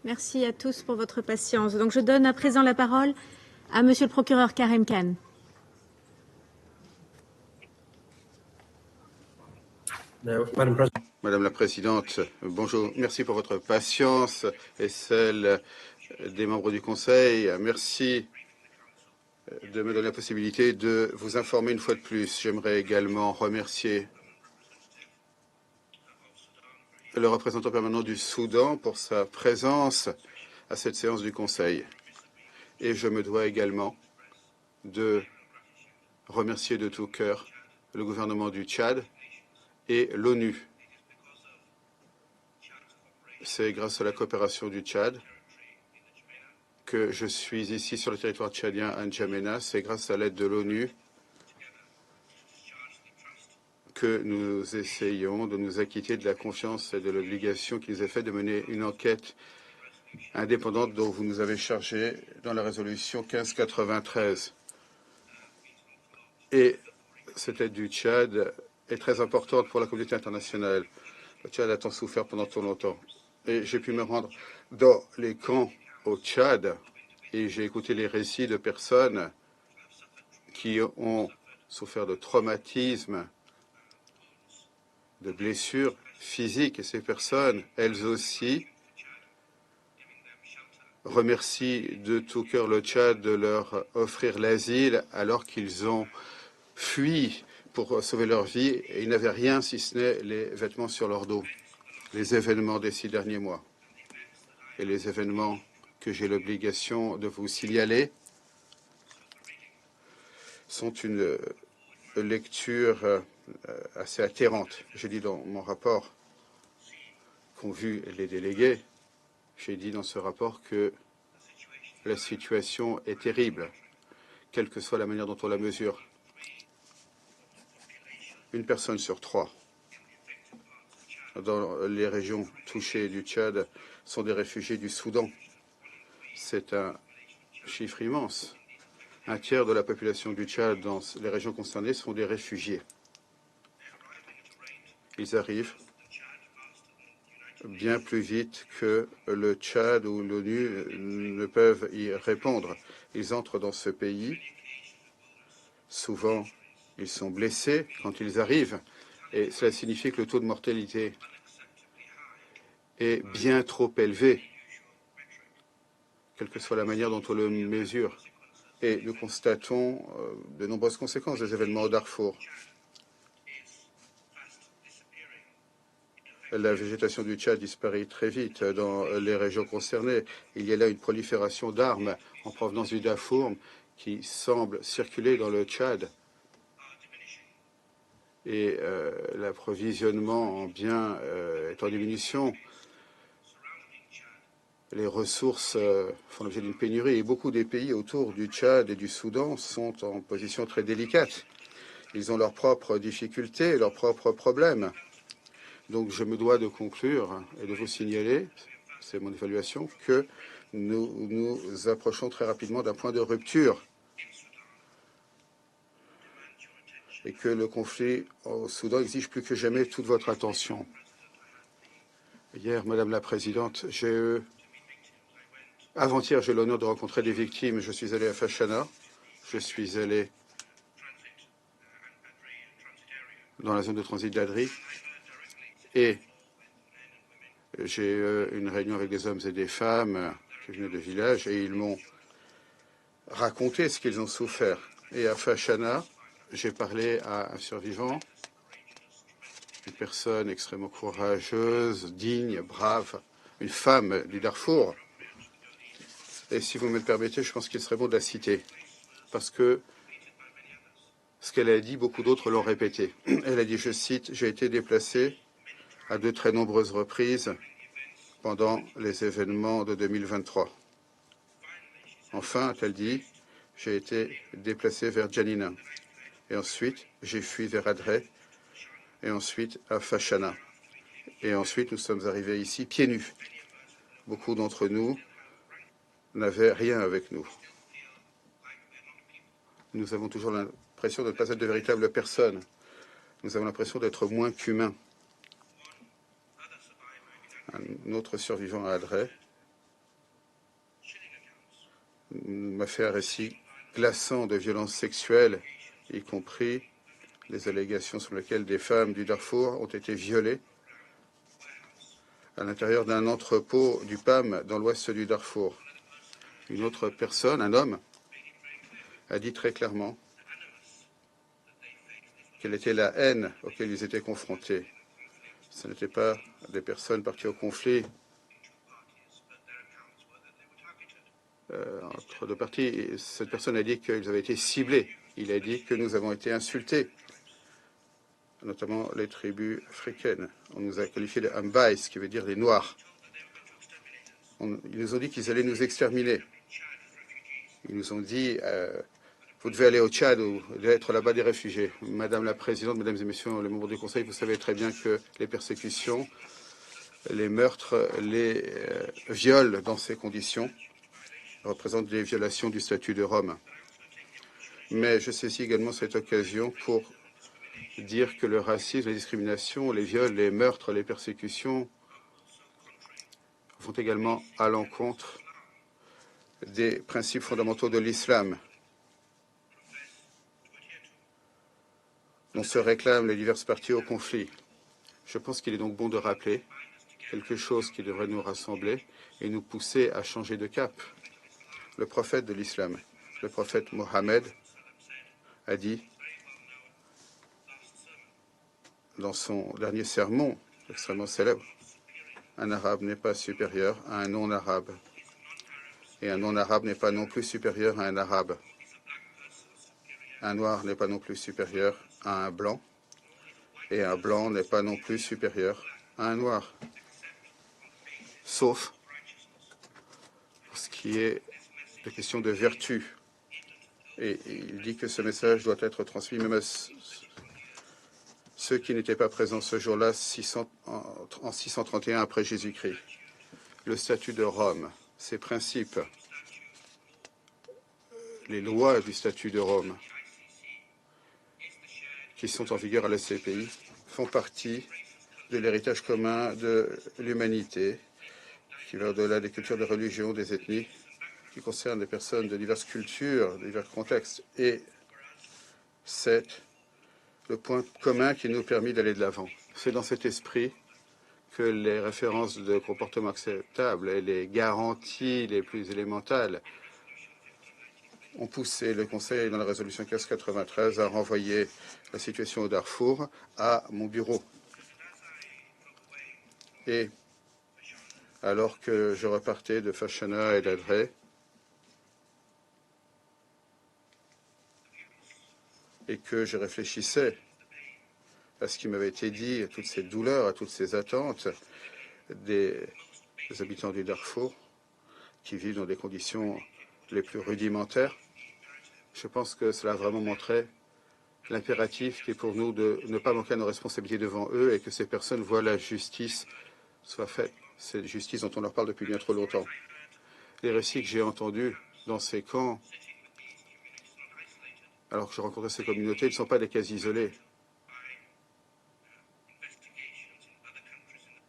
Merci à tous pour votre patience. Donc, je donne à présent la parole à Monsieur le procureur Karim Khan. Madame la Présidente, bonjour. Merci pour votre patience et celle des membres du Conseil. Merci de me donner la possibilité de vous informer une fois de plus. J'aimerais également remercier le représentant permanent du Soudan pour sa présence à cette séance du Conseil. Et je me dois également de remercier de tout cœur le gouvernement du Tchad et l'ONU. C'est grâce à la coopération du Tchad que je suis ici sur le territoire tchadien à N'Djamena. C'est grâce à l'aide de l'ONU que nous essayons de nous acquitter de la confiance et de l'obligation qui nous est faite de mener une enquête indépendante dont vous nous avez chargé dans la résolution 1593. Et cette aide du Tchad est très importante pour la communauté internationale. Le Tchad a tant souffert pendant trop longtemps. Et j'ai pu me rendre dans les camps au Tchad et j'ai écouté les récits de personnes qui ont souffert de traumatismes, de blessures physiques. Et ces personnes, elles aussi, remercient de tout cœur le Tchad de leur offrir l'asile alors qu'ils ont fui pour sauver leur vie et ils n'avaient rien si ce n'est les vêtements sur leur dos. Les événements des 6 derniers mois et les événements que j'ai l'obligation de vous signaler sont une lecture assez atterrante. J'ai dit dans mon rapport qu'ont vu les délégués, j'ai dit dans ce rapport que la situation est terrible, quelle que soit la manière dont on la mesure. Une personne sur 3 dans les régions touchées du Tchad sont des réfugiés du Soudan. C'est un chiffre immense. Un tiers de la population du Tchad dans les régions concernées sont des réfugiés. Ils arrivent bien plus vite que le Tchad ou l'ONU ne peuvent y répondre. Ils entrent dans ce pays. Souvent, ils sont blessés quand ils arrivent. Et cela signifie que le taux de mortalité est bien trop élevé, quelle que soit la manière dont on le mesure. Et nous constatons de nombreuses conséquences des événements au Darfour. La végétation du Tchad disparaît très vite dans les régions concernées. Il y a là une prolifération d'armes en provenance du Darfour qui semble circuler dans le Tchad. Et l'approvisionnement en biens est en diminution. Les ressources font l'objet d'une pénurie et beaucoup des pays autour du Tchad et du Soudan sont en position très délicate. Ils ont leurs propres difficultés, leurs propres problèmes. Donc je me dois de conclure et de vous signaler, c'est mon évaluation, que nous nous approchons très rapidement d'un point de rupture et que le conflit au Soudan exige plus que jamais toute votre attention. Hier, Madame la Présidente, avant-hier, j'ai l'honneur de rencontrer des victimes. Je suis allé à Fashana, je suis allé dans la zone de transit d'Adri et j'ai eu une réunion avec des hommes et des femmes qui venaient de villages et ils m'ont raconté ce qu'ils ont souffert. Et à Fashana, j'ai parlé à un survivant, une personne extrêmement courageuse, digne, brave, une femme du Darfour. Et si vous me le permettez, je pense qu'il serait bon de la citer, parce que ce qu'elle a dit, beaucoup d'autres l'ont répété. Elle a dit, je cite, « J'ai été déplacée à de très nombreuses reprises pendant les événements de 2023. Enfin, a-t-elle dit, j'ai été déplacée vers Djanina. Et ensuite, j'ai fui vers Adre. Et ensuite, à Fashana. Et ensuite, nous sommes arrivés ici pieds nus. Beaucoup d'entre nous n'avaient rien avec nous. Nous avons toujours l'impression de ne pas être de véritables personnes. Nous avons l'impression d'être moins qu'humains. Un autre survivant à Adre m'a fait un récit glaçant de violences sexuelles, y compris les allégations sur lesquelles des femmes du Darfour ont été violées à l'intérieur d'un entrepôt du PAM dans l'ouest du Darfour. Une autre personne, un homme, a dit très clairement quelle était la haine auquel ils étaient confrontés. Ce n'étaient pas des personnes parties au conflit entre deux parties. Cette personne a dit qu'ils avaient été ciblés. Il a dit que nous avons été insultés, notamment les tribus africaines. On nous a qualifiés de Ambais, ce qui veut dire les Noirs. Ils nous ont dit qu'ils allaient nous exterminer. Ils nous ont dit vous devez aller au Tchad ou être là-bas des réfugiés. Madame la Présidente, Mesdames et Messieurs les membres du Conseil, vous savez très bien que les persécutions, les meurtres, les viols dans ces conditions représentent des violations du statut de Rome. Mais je saisis également cette occasion pour dire que le racisme, la discrimination, les viols, les meurtres, les persécutions vont également à l'encontre des principes fondamentaux de l'islam, dont se réclament les diverses parties au conflit. Je pense qu'il est donc bon de rappeler quelque chose qui devrait nous rassembler et nous pousser à changer de cap. Le prophète de l'islam, le prophète Mohammed, a dit dans son dernier sermon extrêmement célèbre, un arabe n'est pas supérieur à un non-arabe et un non-arabe n'est pas non plus supérieur à un arabe. Un noir n'est pas non plus supérieur à un blanc et un blanc n'est pas non plus supérieur à un noir. Sauf pour ce qui est de questions de vertu. Et il dit que ce message doit être transmis même à ceux qui n'étaient pas présents ce jour-là en 631 après Jésus-Christ. Le statut de Rome, ses principes, les lois du statut de Rome qui sont en vigueur à la CPI font partie de l'héritage commun de l'humanité qui va au-delà des cultures, des religions, des ethnies, qui concerne des personnes de diverses cultures, de divers contextes. Et c'est le point commun qui nous permet d'aller de l'avant. C'est dans cet esprit que les références de comportement acceptable et les garanties les plus élémentales ont poussé le Conseil, dans la résolution 1593, à renvoyer la situation au Darfour à mon bureau. Et alors que je repartais de Fashana et d'Adré, et que je réfléchissais à ce qui m'avait été dit, à toutes ces douleurs, à toutes ces attentes des habitants du Darfour qui vivent dans des conditions les plus rudimentaires, je pense que cela a vraiment montré l'impératif qui est pour nous de ne pas manquer à nos responsabilités devant eux et que ces personnes voient la justice soit faite. Cette justice dont on leur parle depuis bien trop longtemps. Les récits que j'ai entendus dans ces camps, alors que je rencontrais ces communautés, ne sont pas des cas isolés.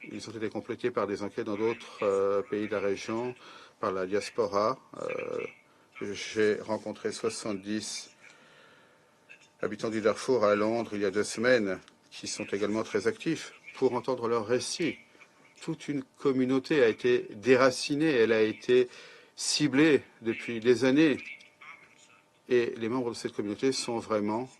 Ils ont été complétés par des enquêtes dans d'autres pays de la région, par la diaspora. J'ai rencontré 70 habitants du Darfour à Londres il y a 2 semaines, qui sont également très actifs pour entendre leurs récits. Toute une communauté a été déracinée, elle a été ciblée depuis des années. Et les membres de cette communauté sont vraiment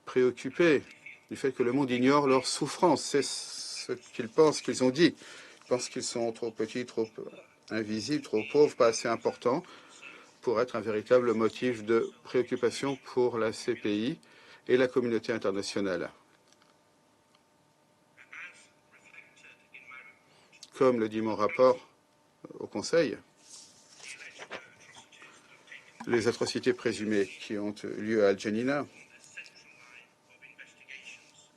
préoccupés du fait que le monde ignore leur souffrance. C'est ce qu'ils pensent, qu'ils ont dit. Ils pensent qu'ils sont trop petits, trop invisibles, trop pauvres, pas assez importants pour être un véritable motif de préoccupation pour la CPI et la communauté internationale. Comme le dit mon rapport au Conseil, les atrocités présumées qui ont lieu à Al-Janina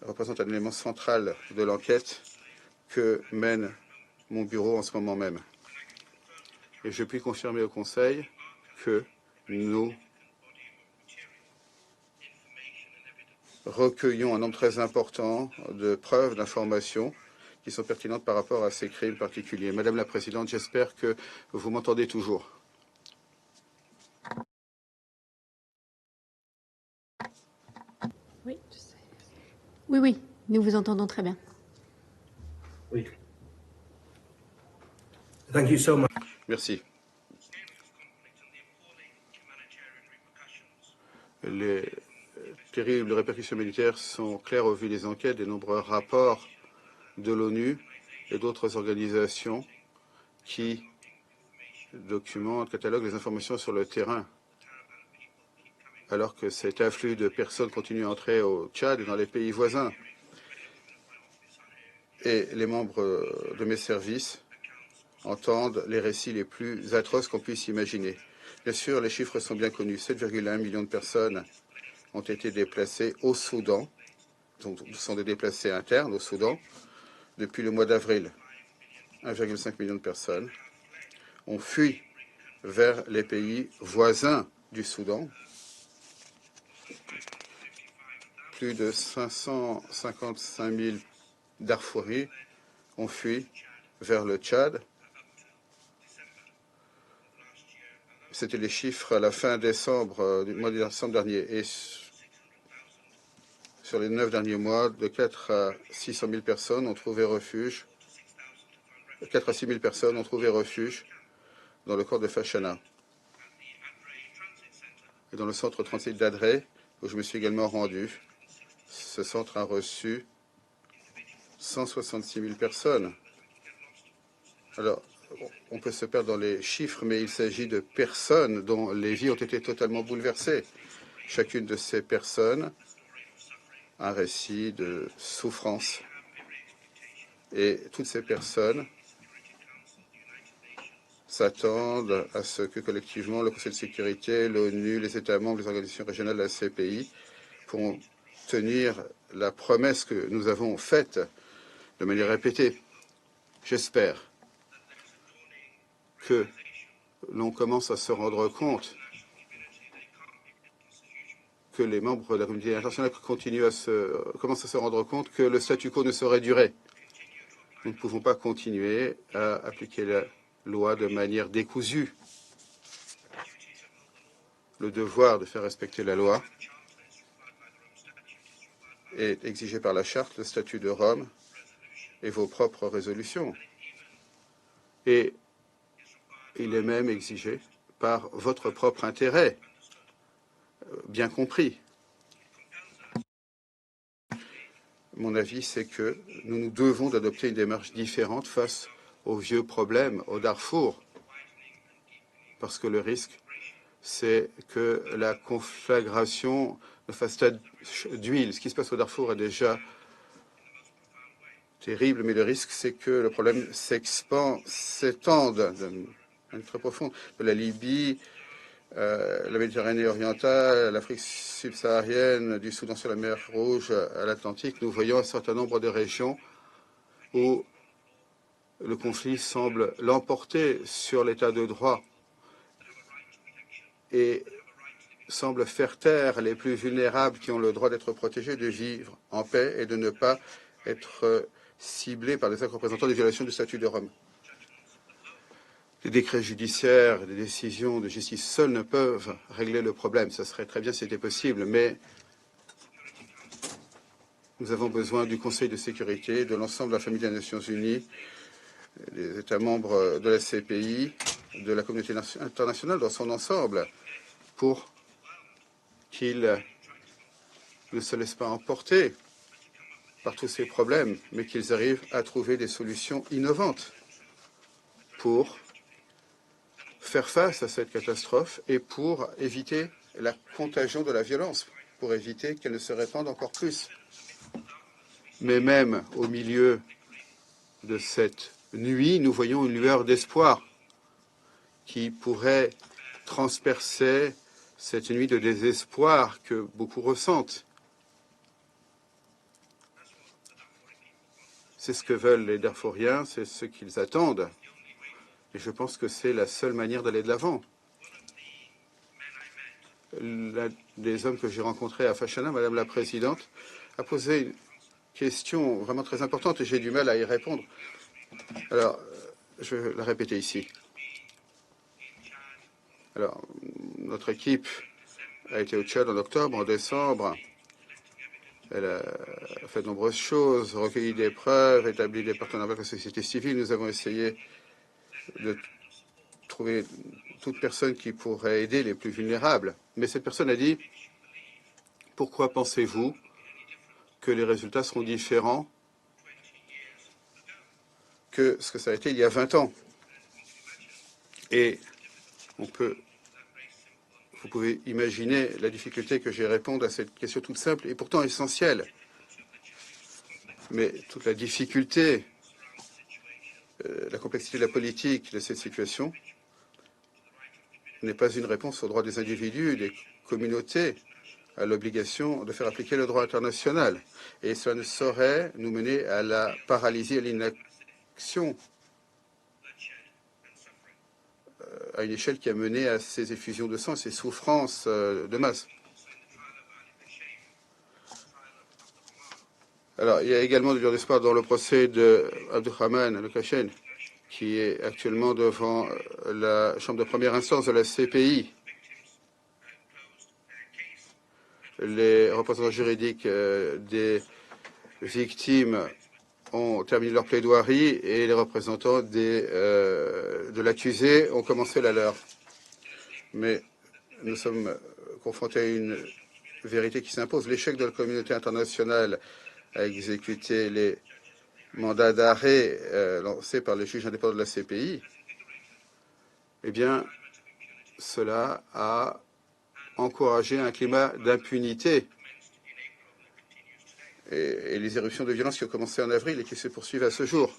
représentent un élément central de l'enquête que mène mon bureau en ce moment même. Et je puis confirmer au Conseil que nous recueillons un nombre très important de preuves, d'informations qui sont pertinentes par rapport à ces crimes particuliers. Madame la Présidente, j'espère que vous m'entendez toujours. Oui, oui, nous vous entendons très bien. Oui. Thank you so much. Merci. Les terribles répercussions militaires sont claires au vu des enquêtes, des nombreux rapports de l'ONU et d'autres organisations qui documentent, cataloguent les informations sur le terrain, alors que cet afflux de personnes continue à entrer au Tchad et dans les pays voisins. Et les membres de mes services entendent les récits les plus atroces qu'on puisse imaginer. Bien sûr, les chiffres sont bien connus. 7,1 millions de personnes ont été déplacées au Soudan, donc ce sont des déplacés internes au Soudan, depuis le mois d'avril. 1,5 million de personnes ont fui vers les pays voisins du Soudan. Plus de 555 000 Darfouris ont fui vers le Tchad. C'était les chiffres à la fin décembre, du mois de décembre dernier. Et sur les 9 derniers mois, de 4 à 600 000 personnes ont trouvé refuge. 4 à 6 000 personnes ont trouvé refuge dans le camp de Fashana. Et dans le centre transit d'Adré, où je me suis également rendu, ce centre a reçu 166 000 personnes. Alors, on peut se perdre dans les chiffres, mais il s'agit de personnes dont les vies ont été totalement bouleversées. Chacune de ces personnes a un récit de souffrance. Et toutes ces personnes s'attendent à ce que collectivement le Conseil de sécurité, l'ONU, les États membres, les organisations régionales de la CPI pourront tenir la promesse que nous avons faite de manière répétée. J'espère que l'on commence à se rendre compte que les membres de la communauté internationale commencent à se rendre compte que le statu quo ne saurait durer. Nous ne pouvons pas continuer à appliquer la loi de manière décousue. Le devoir de faire respecter la loi est exigé par la Charte, le statut de Rome et vos propres résolutions. Et il est même exigé par votre propre intérêt, bien compris. Mon avis, c'est que nous devons d'adopter une démarche différente face aux vieux problèmes au Darfour, parce que le risque, c'est que la conflagration ne fasse tache d'huile. Ce qui se passe au Darfour est déjà terrible, mais le risque, c'est que le problème s'étende de manière très profonde. De la Libye, la Méditerranée orientale, l'Afrique subsaharienne, du Soudan sur la mer Rouge à l'Atlantique, nous voyons un certain nombre de régions où le conflit semble l'emporter sur l'état de droit et semble faire taire les plus vulnérables qui ont le droit d'être protégés, de vivre en paix et de ne pas être ciblés par des actes représentant des violations du statut de Rome. Les décrets judiciaires, les décisions de justice seuls ne peuvent régler le problème. Ça serait très bien si c'était possible, mais nous avons besoin du Conseil de sécurité, de l'ensemble de la famille des Nations Unies, des États membres de la CPI, de la communauté internationale dans son ensemble, pour qu'ils ne se laissent pas emporter par tous ces problèmes, mais qu'ils arrivent à trouver des solutions innovantes pour faire face à cette catastrophe et pour éviter la contagion de la violence, pour éviter qu'elle ne se répande encore plus. Mais même au milieu de cette nuit, nous voyons une lueur d'espoir qui pourrait transpercer cette nuit de désespoir que beaucoup ressentent. C'est ce que veulent les Darfouriens, c'est ce qu'ils attendent. Et je pense que c'est la seule manière d'aller de l'avant. L'un des hommes que j'ai rencontrés à Fashana, Madame la Présidente, a posé une question vraiment très importante et j'ai du mal à y répondre. Alors, je vais la répéter ici. Alors, notre équipe a été au Tchad en octobre, en décembre. Elle a fait de nombreuses choses, recueilli des preuves, établi des partenariats avec la société civile. Nous avons essayé de trouver toute personne qui pourrait aider les plus vulnérables. Mais cette personne a dit, pourquoi pensez-vous que les résultats seront différents que ce que ça a été il y a 20 ans? Et vous pouvez imaginer la difficulté que j'ai à répondre à cette question toute simple et pourtant essentielle. Mais toute la difficulté, la complexité de la politique de cette situation n'est pas une réponse aux droits des individus, des communautés, à l'obligation de faire appliquer le droit international. Et cela ne saurait nous mener à la paralysie, à l'inaction, à une échelle qui a mené à ces effusions de sang, ces souffrances de masse. Alors, il y a également de lueur d'espoir dans le procès de Abdurrahman Al-Kashen, qui est actuellement devant la chambre de première instance de la CPI. Les représentants juridiques des victimes ont terminé leur plaidoirie et les représentants de l'accusé ont commencé la leur. Mais nous sommes confrontés à une vérité qui s'impose. L'échec de la communauté internationale à exécuter les mandats d'arrêt lancés par les juges indépendants de la CPI, eh bien, cela a encouragé un climat d'impunité et les éruptions de violence qui ont commencé en avril et qui se poursuivent à ce jour.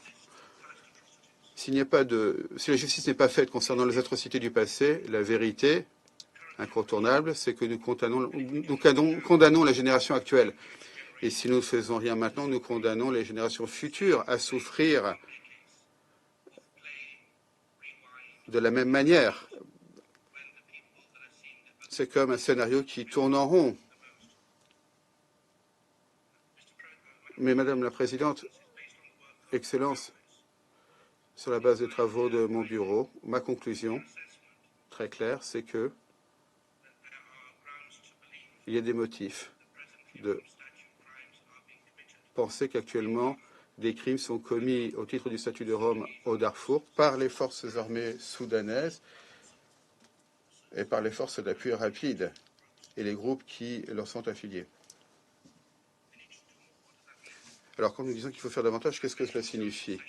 Si la justice n'est pas faite concernant les atrocités du passé, la vérité incontournable, c'est que nous condamnons la génération actuelle. Et si nous ne faisons rien maintenant, nous condamnons les générations futures à souffrir de la même manière. C'est comme un scénario qui tourne en rond. Mais Madame la Présidente, Excellence, sur la base des travaux de mon bureau, ma conclusion, très claire, c'est que il y a des motifs de penser qu'actuellement, des crimes sont commis au titre du statut de Rome au Darfour par les forces armées soudanaises et par les forces d'appui rapide et les groupes qui leur sont affiliés. Alors, quand nous disons qu'il faut faire davantage, qu'est-ce que cela signifie?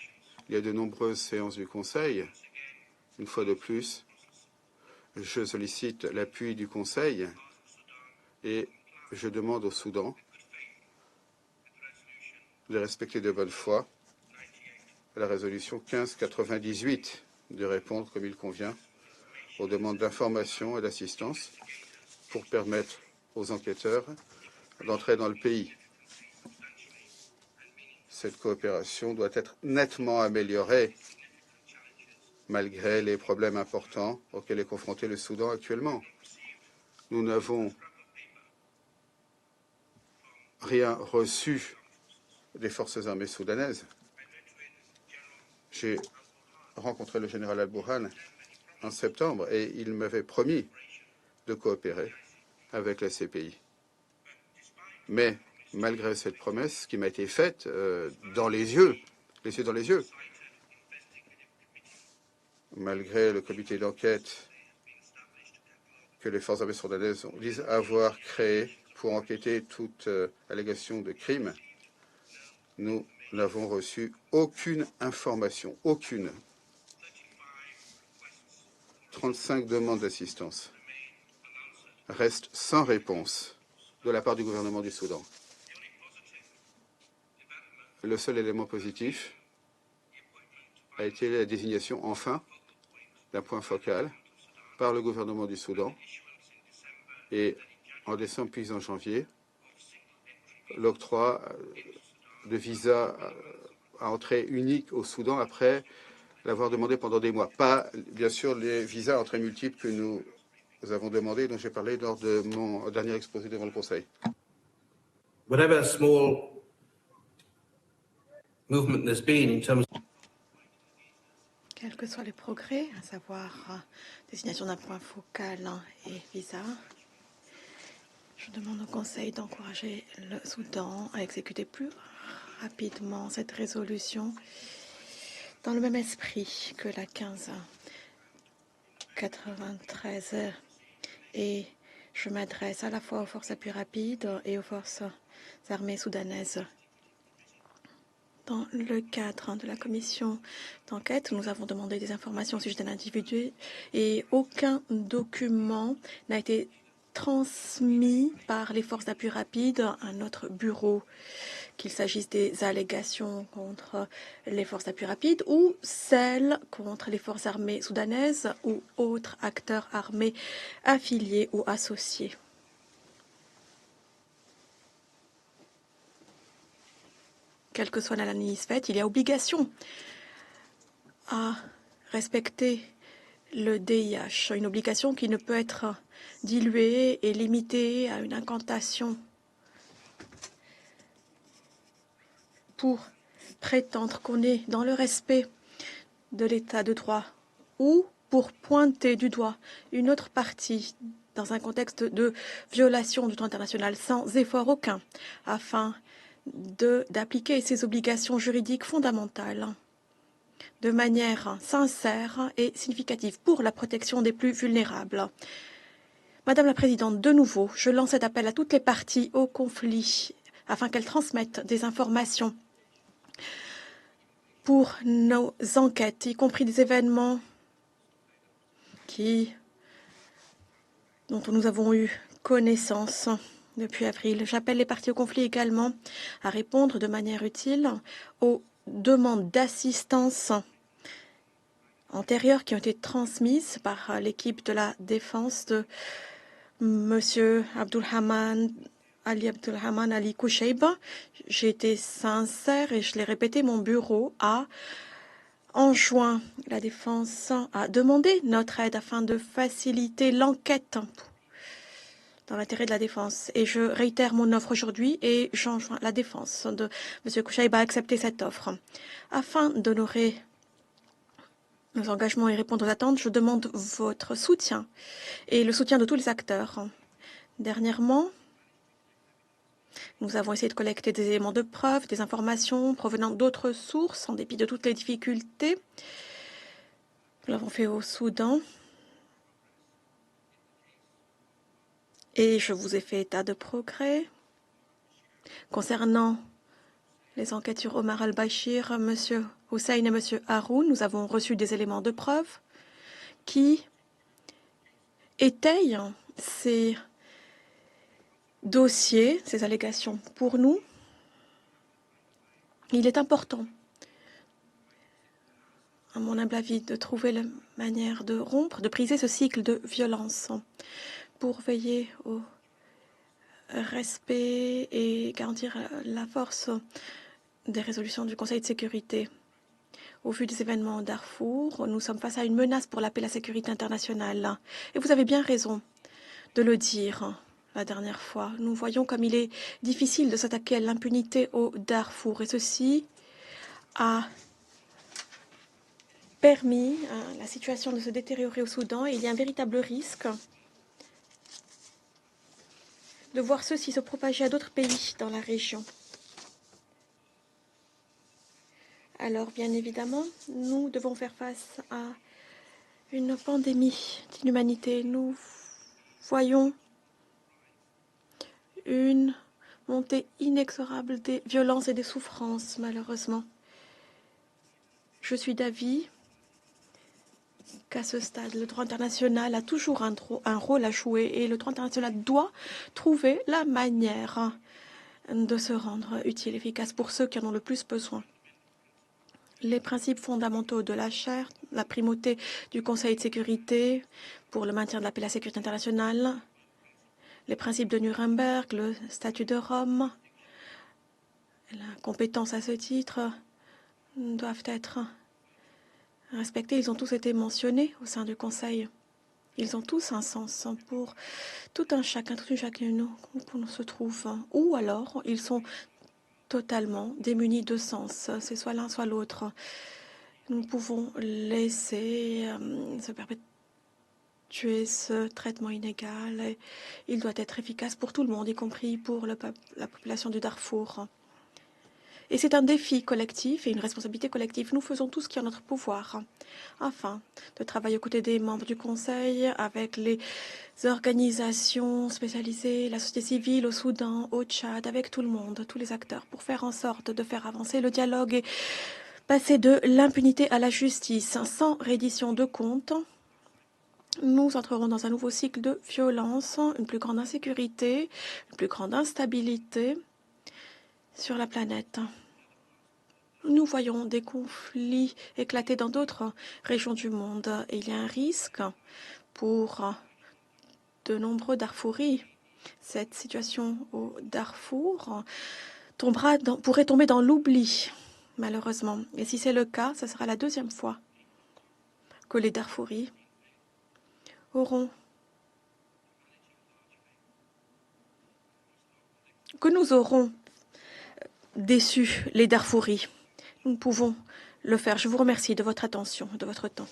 Il y a de nombreuses séances du Conseil. Une fois de plus, je sollicite l'appui du Conseil et je demande au Soudan de respecter de bonne foi la résolution 1598, de répondre comme il convient aux demandes d'information et d'assistance pour permettre aux enquêteurs d'entrer dans le pays. Cette coopération doit être nettement améliorée malgré les problèmes importants auxquels est confronté le Soudan actuellement. Nous n'avons rien reçu des forces armées soudanaises. J'ai rencontré le général Al-Burhan en septembre et il m'avait promis de coopérer avec la CPI. Mais malgré cette promesse qui m'a été faite dans les yeux dans les yeux, malgré le comité d'enquête que les forces armées soudanaises disent avoir créé pour enquêter toute allégation de crime, nous n'avons reçu aucune information, aucune. 35 demandes d'assistance restent sans réponse de la part du gouvernement du Soudan. Le seul élément positif a été la désignation, enfin, d'un point focal par le gouvernement du Soudan et en décembre puis en janvier, l'octroi de visas à entrée unique au Soudan après l'avoir demandé pendant des mois. Pas, bien sûr, les visas à entrée multiples que nous avons demandé, dont j'ai parlé lors de mon dernier exposé devant le Conseil. Whatever small movement there's been in terms Quels que soient les progrès, à savoir désignation d'un point focal et visa, Je demande au Conseil d'encourager le Soudan à exécuter plus rapidement cette résolution dans le même esprit que la 1593. Et je m'adresse à la fois aux forces à plus rapides et aux forces armées soudanaises. Dans le cadre de la commission d'enquête, nous avons demandé des informations au sujet d'un individu et aucun document n'a été transmis par les forces d'appui rapide à notre bureau, qu'il s'agisse des allégations contre les forces d'appui rapide ou celles contre les forces armées soudanaises ou autres acteurs armés affiliés ou associés. Quelle que soit l'analyse faite, il y a obligation à respecter le DIH, une obligation qui ne peut être diluée et limitée à une incantation pour prétendre qu'on est dans le respect de l'état de droit ou pour pointer du doigt une autre partie dans un contexte de violation du droit international sans effort aucun afin d'appliquer ces obligations juridiques fondamentales de manière sincère et significative pour la protection des plus vulnérables. Madame la Présidente, de nouveau, je lance cet appel à toutes les parties au conflit afin qu'elles transmettent des informations pour nos enquêtes, y compris des événements dont nous avons eu connaissance depuis avril. J'appelle les parties au conflit également à répondre de manière utile aux demandes d'assistance antérieures qui ont été transmises par l'équipe de la défense de Monsieur Ali Abdulrahman Ali Koucheiba. J'ai été sincère et je l'ai répété, mon bureau a enjoint la défense à demander notre aide afin de faciliter l'enquête dans l'intérêt de la défense. Et je réitère mon offre aujourd'hui et j'enjoins la défense de M. Koucheiba à accepter cette offre. Afin d'honorer nos engagements et répondre aux attentes, je demande votre soutien et le soutien de tous les acteurs. Dernièrement, nous avons essayé de collecter des éléments de preuve, des informations provenant d'autres sources, en dépit de toutes les difficultés. Nous l'avons fait au Soudan. Et je vous ai fait état de progrès. Concernant les enquêtes sur Omar al-Bashir, M. Hussein et M. Haroun, nous avons reçu des éléments de preuve qui étayent ces dossiers, ces allégations. Pour nous, il est important, à mon humble avis, de trouver la manière de rompre, de briser ce cycle de violence pour veiller au respect et garantir la force des résolutions du Conseil de sécurité. Au vu des événements au Darfour, nous sommes face à une menace pour la paix et la sécurité internationale. Et vous avez bien raison de le dire la dernière fois. Nous voyons comme il est difficile de s'attaquer à l'impunité au Darfour. Et ceci a permis à la situation de se détériorer au Soudan. Et il y a un véritable risque de voir ceci se propager à d'autres pays dans la région. Alors, bien évidemment, nous devons faire face à une pandémie d'inhumanité. Nous voyons une montée inexorable des violences et des souffrances, malheureusement. Je suis d'avis qu'à ce stade, le droit international a toujours un rôle à jouer et le droit international doit trouver la manière de se rendre utile, efficace pour ceux qui en ont le plus besoin. Les principes fondamentaux de la Charte, la primauté du Conseil de sécurité pour le maintien de la paix et la sécurité internationale, les principes de Nuremberg, le statut de Rome, la compétence à ce titre doivent être respectés. Ils ont tous été mentionnés au sein du Conseil. Ils ont tous un sens pour tout un chacun, toute une chacune où l'on se trouve. Ou alors, ils sont totalement démunis de sens. C'est soit l'un, soit l'autre. Nous pouvons laisser se perpétuer perpétuer ce traitement inégal. Et il doit être efficace pour tout le monde, y compris pour la population du Darfour. Et c'est un défi collectif et une responsabilité collective. Nous faisons tout ce qui est en notre pouvoir afin de travailler aux côtés des membres du Conseil, avec les organisations spécialisées, la société civile au Soudan, au Tchad, avec tout le monde, tous les acteurs, pour faire en sorte de faire avancer le dialogue et passer de l'impunité à la justice sans reddition de comptes. Nous entrerons dans un nouveau cycle de violence, une plus grande insécurité, une plus grande instabilité sur la planète. Nous voyons des conflits éclater dans d'autres régions du monde et il y a un risque pour de nombreux Darfouris. Cette situation au Darfour pourrait tomber dans l'oubli, malheureusement. Et si c'est le cas, ce sera la deuxième fois que les Darfouris nous aurons déçu les Darfouris. Nous pouvons le faire. Je vous remercie de votre attention, de votre temps.